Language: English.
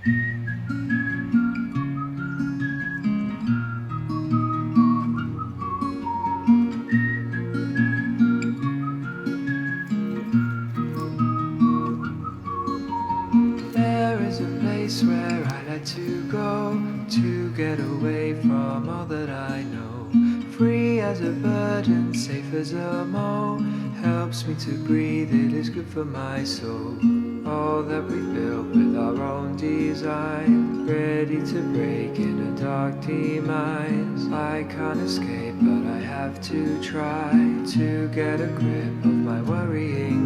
There is a place where I like to go to get away from all that I know. Free as a bird and safe as a mole. Helps me to breathe, it is good for my soul. All that we built with our own design, ready to break in a dark demise. I can't escape, but I have to try to get a grip of my worrying